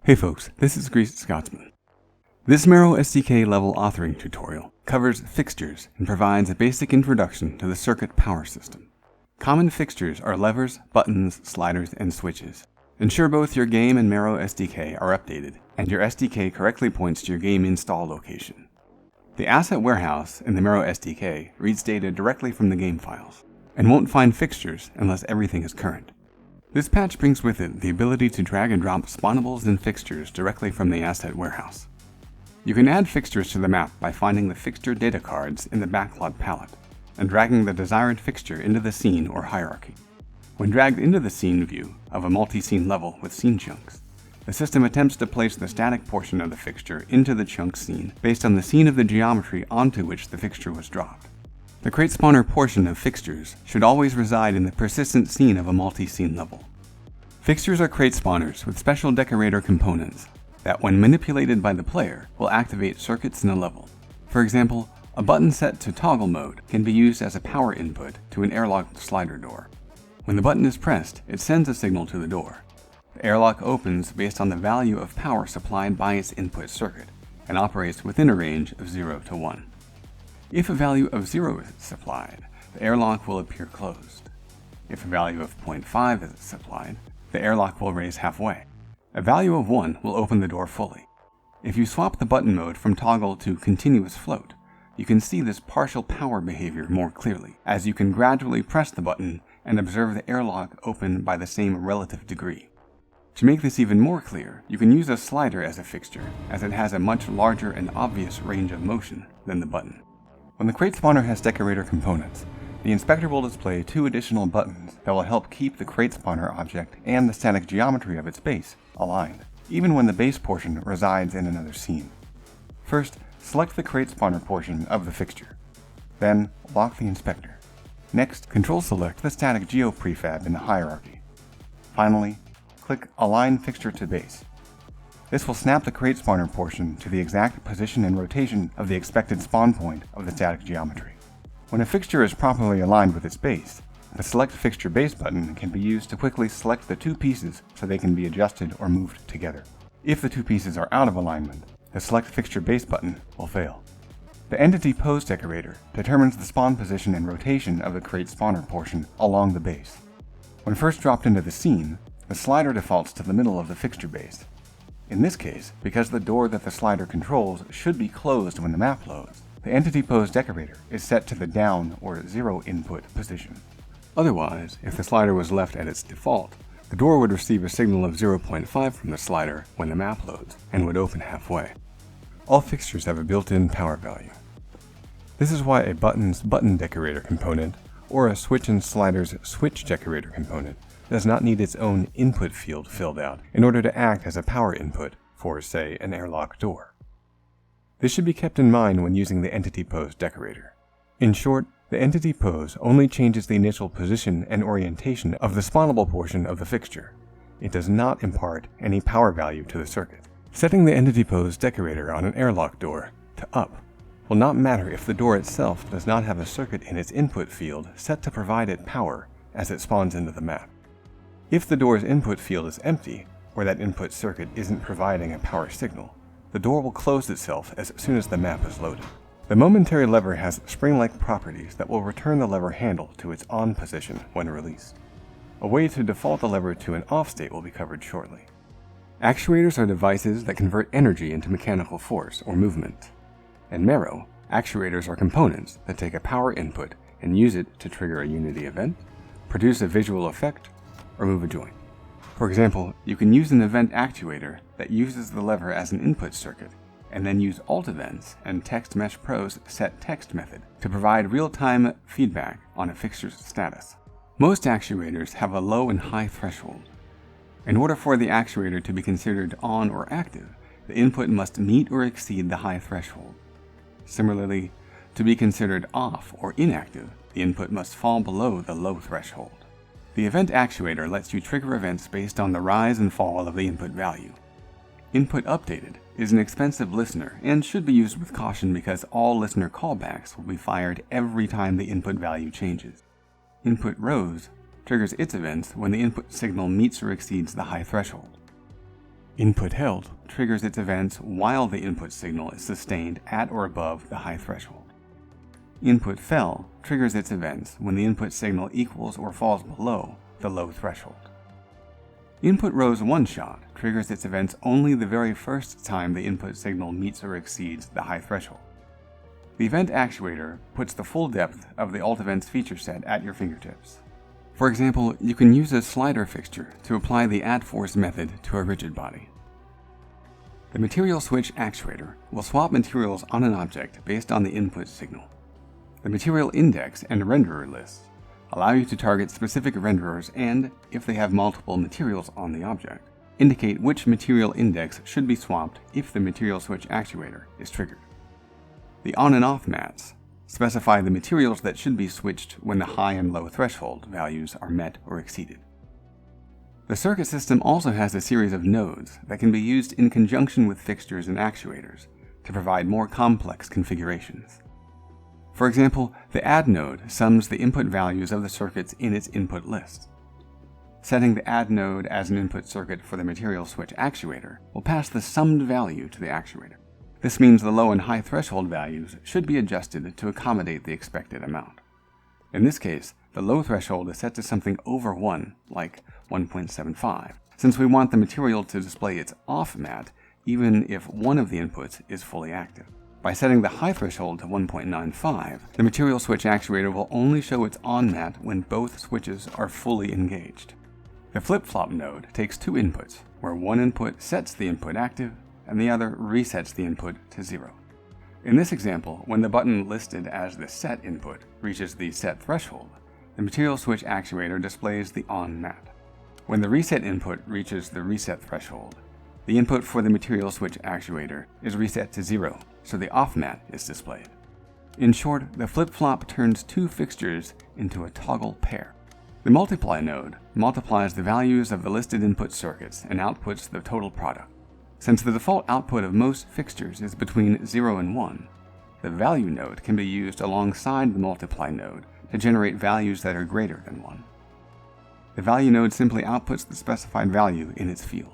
Hey folks, this is Greased Scotsman. This Marrow SDK level authoring tutorial covers fixtures and provides a basic introduction to the circuit power system. Common fixtures are levers, buttons, sliders, and switches. Ensure both your game and Marrow SDK are updated, and your SDK correctly points to your game install location. The asset warehouse in the Marrow SDK reads data directly from the game files, and won't find fixtures unless everything is current. This patch brings with it the ability to drag and drop spawnables and fixtures directly from the asset warehouse. You can add fixtures to the map by finding the fixture data cards in the backlot palette, and dragging the desired fixture into the scene or hierarchy. When dragged into the scene view of a multi-scene level with scene chunks, the system attempts to place the static portion of the fixture into the chunk scene based on the scene of the geometry onto which the fixture was dropped. The crate spawner portion of fixtures should always reside in the persistent scene of a multi-scene level. Fixtures are crate spawners with special decorator components that, when manipulated by the player, will activate circuits in a level. For example, a button set to toggle mode can be used as a power input to an airlock slider door. When the button is pressed, it sends a signal to the door. The airlock opens based on the value of power supplied by its input circuit and operates within a range of 0 to 1. If a value of 0 is supplied, the airlock will appear closed. If a value of 0.5 is supplied, the airlock will raise halfway. A value of 1 will open the door fully. If you swap the button mode from toggle to continuous float, you can see this partial power behavior more clearly, as you can gradually press the button and observe the airlock open by the same relative degree. To make this even more clear, you can use a slider as a fixture, as it has a much larger and obvious range of motion than the button. When the crate spawner has decorator components, the inspector will display 2 additional buttons that will help keep the crate spawner object and the static geometry of its base aligned, even when the base portion resides in another scene. First, select the crate spawner portion of the fixture. Then, lock the inspector. Next, Control-select the static geo prefab in the hierarchy. Finally, click Align Fixture to Base. This will snap the crate spawner portion to the exact position and rotation of the expected spawn point of the static geometry. When a fixture is properly aligned with its base, the Select Fixture Base button can be used to quickly select the 2 pieces so they can be adjusted or moved together. If the 2 pieces are out of alignment, the Select Fixture Base button will fail. The Entity Pose Decorator determines the spawn position and rotation of the crate spawner portion along the base. When first dropped into the scene, the slider defaults to the middle of the fixture base. In this case, because the door that the slider controls should be closed when the map loads, the Entity Pose Decorator is set to the down or 0 input position. Otherwise, if the slider was left at its default, the door would receive a signal of 0.5 from the slider when the map loads and would open halfway. All fixtures have a built-in power value. This is why a button's button decorator component or a switch and slider's switch decorator component does not need its own input field filled out in order to act as a power input for, say, an airlock door. This should be kept in mind when using the Entity Pose Decorator. In short, the Entity Pose only changes the initial position and orientation of the spawnable portion of the fixture. It does not impart any power value to the circuit. Setting the Entity Pose Decorator on an airlock door to up will not matter if the door itself does not have a circuit in its input field set to provide it power as it spawns into the map. If the door's input field is empty, or that input circuit isn't providing a power signal, the door will close itself as soon as the map is loaded. The Momentary Lever has spring-like properties that will return the lever handle to its on position when released. A way to default the lever to an off state will be covered shortly. Actuators are devices that convert energy into mechanical force or movement. In Marrow, actuators are components that take a power input and use it to trigger a Unity event, produce a visual effect, or move a joint. For example, you can use an event actuator that uses the lever as an input circuit, and then use alt events and Text Mesh Pro's setText method to provide real-time feedback on a fixture's status. Most actuators have a low and high threshold. In order for the actuator to be considered on or active, the input must meet or exceed the high threshold. Similarly, to be considered off or inactive, the input must fall below the low threshold. The event actuator lets you trigger events based on the rise and fall of the input value. Input updated is an expensive listener and should be used with caution because all listener callbacks will be fired every time the input value changes. Input rose triggers its events when the input signal meets or exceeds the high threshold. Input held triggers its events while the input signal is sustained at or above the high threshold. Input fell triggers its events when the input signal equals or falls below the low threshold. Input rose one-shot triggers its events only the very first time the input signal meets or exceeds the high threshold. The event actuator puts the full depth of the alt events feature set at your fingertips. For example, you can use a slider fixture to apply the AddForce method to a rigid body. The material switch actuator will swap materials on an object based on the input signal. The material index and renderer lists allow you to target specific renderers and, if they have multiple materials on the object, indicate which material index should be swapped if the material switch actuator is triggered. The on and off mats specify the materials that should be switched when the high and low threshold values are met or exceeded. The circuit system also has a series of nodes that can be used in conjunction with fixtures and actuators to provide more complex configurations. For example, the Add node sums the input values of the circuits in its input list. Setting the Add node as an input circuit for the material switch actuator will pass the summed value to the actuator. This means the low and high threshold values should be adjusted to accommodate the expected amount. In this case, the low threshold is set to something over 1, like 1.75, since we want the material to display its off mat even if one of the inputs is fully active. By setting the high threshold to 1.95, the material switch actuator will only show its on mat when both switches are fully engaged. The flip-flop node takes two inputs, where one input sets the input active and the other resets the input to 0. In this example, when the button listed as the set input reaches the set threshold, the material switch actuator displays the on mat. When the reset input reaches the reset threshold, the input for the material switch actuator is reset to 0, so the off mat is displayed. In short, the flip-flop turns two fixtures into a toggle pair. The multiply node multiplies the values of the listed input circuits and outputs the total product. Since the default output of most fixtures is between 0 and 1, the value node can be used alongside the multiply node to generate values that are greater than 1. The value node simply outputs the specified value in its field.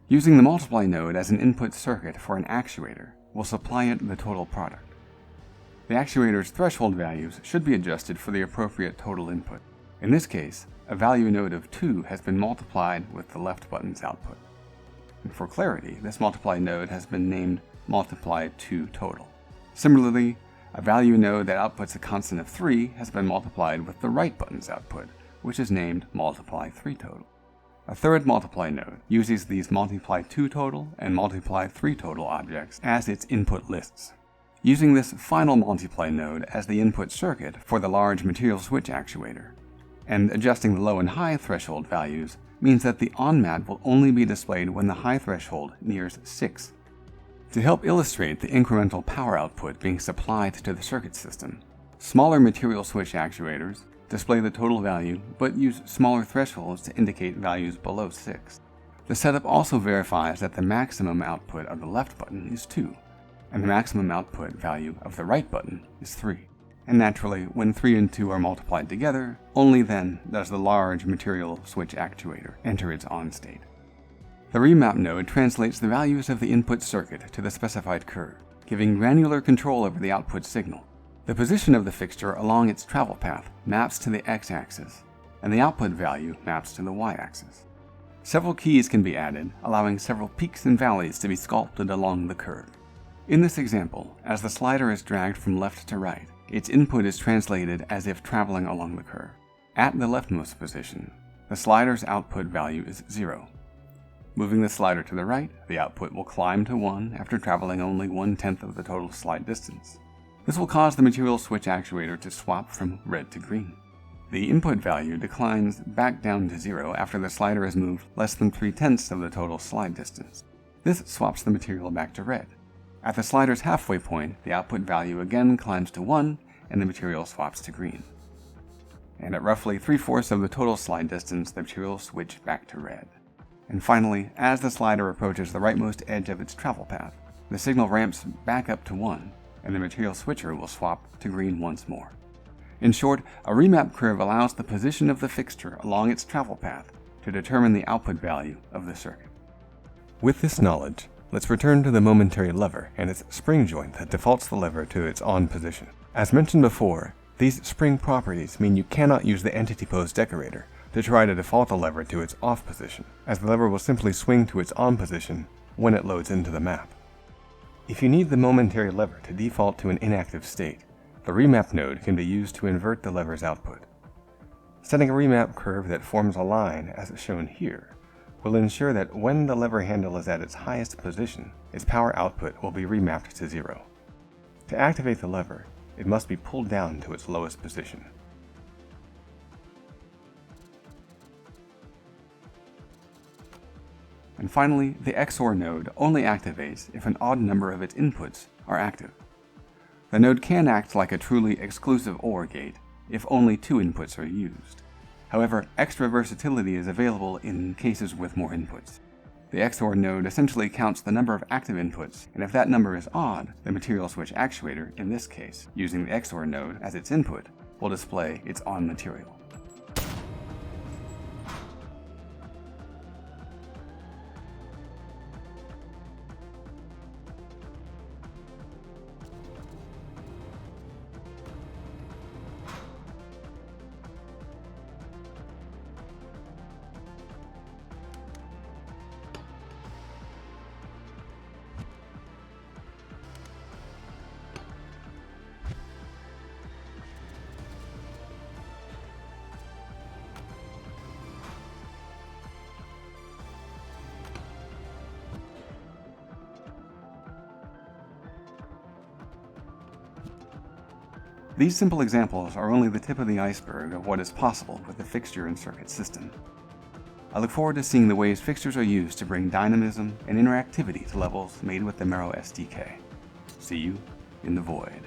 Using the multiply node as an input circuit for an actuator will supply it the total product. The actuator's threshold values should be adjusted for the appropriate total input. In this case, a value node of 2 has been multiplied with the left button's output. And for clarity, this multiply node has been named multiply 2 total. Similarly, a value node that outputs a constant of 3 has been multiplied with the right button's output, which is named multiply 3 total. A third multiply node uses these multiply 2 total and multiply 3 total objects as its input lists. Using this final multiply node as the input circuit for the large material switch actuator, and adjusting the low and high threshold values means that the on mat will only be displayed when the high threshold nears 6. To help illustrate the incremental power output being supplied to the circuit system, smaller material switch actuators display the total value but use smaller thresholds to indicate values below 6. The setup also verifies that the maximum output of the left button is 2, and the maximum output value of the right button is 3. And naturally, when 3 and 2 are multiplied together, only then does the large material switch actuator enter its on state. The Remap node translates the values of the input circuit to the specified curve, giving granular control over the output signal. The position of the fixture along its travel path maps to the x-axis, and the output value maps to the y-axis. Several keys can be added, allowing several peaks and valleys to be sculpted along the curve. In this example, as the slider is dragged from left to right, its input is translated as if traveling along the curve. At the leftmost position, the slider's output value is 0. Moving the slider to the right, the output will climb to 1 after traveling only 1/10 of the total slide distance. This will cause the material switch actuator to swap from red to green. The input value declines back down to 0 after the slider has moved less than 3/10 of the total slide distance. This swaps the material back to red. At the slider's halfway point, the output value again climbs to 1 and the material swaps to green. And at roughly 3/4 of the total slide distance, the material will switch back to red. And finally, as the slider approaches the rightmost edge of its travel path, the signal ramps back up to 1, and the material switcher will swap to green once more. In short, a remap curve allows the position of the fixture along its travel path to determine the output value of the circuit. With this knowledge, let's return to the Momentary Lever and its spring joint that defaults the lever to its on position. As mentioned before, these spring properties mean you cannot use the Entity Pose Decorator to try to default the lever to its off position, as the lever will simply swing to its on position when it loads into the map. If you need the Momentary Lever to default to an inactive state, the Remap node can be used to invert the lever's output. Setting a remap curve that forms a line, as shown here, will ensure that when the lever handle is at its highest position, its power output will be remapped to 0. To activate the lever, it must be pulled down to its lowest position. And finally, the XOR node only activates if an odd number of its inputs are active. The node can act like a truly exclusive OR gate if only 2 inputs are used. However, extra versatility is available in cases with more inputs. The XOR node essentially counts the number of active inputs, and if that number is odd, the material switch actuator, in this case, using the XOR node as its input, will display its on material. These simple examples are only the tip of the iceberg of what is possible with the fixture and circuit system. I look forward to seeing the ways fixtures are used to bring dynamism and interactivity to levels made with the Marrow SDK. See you in the void.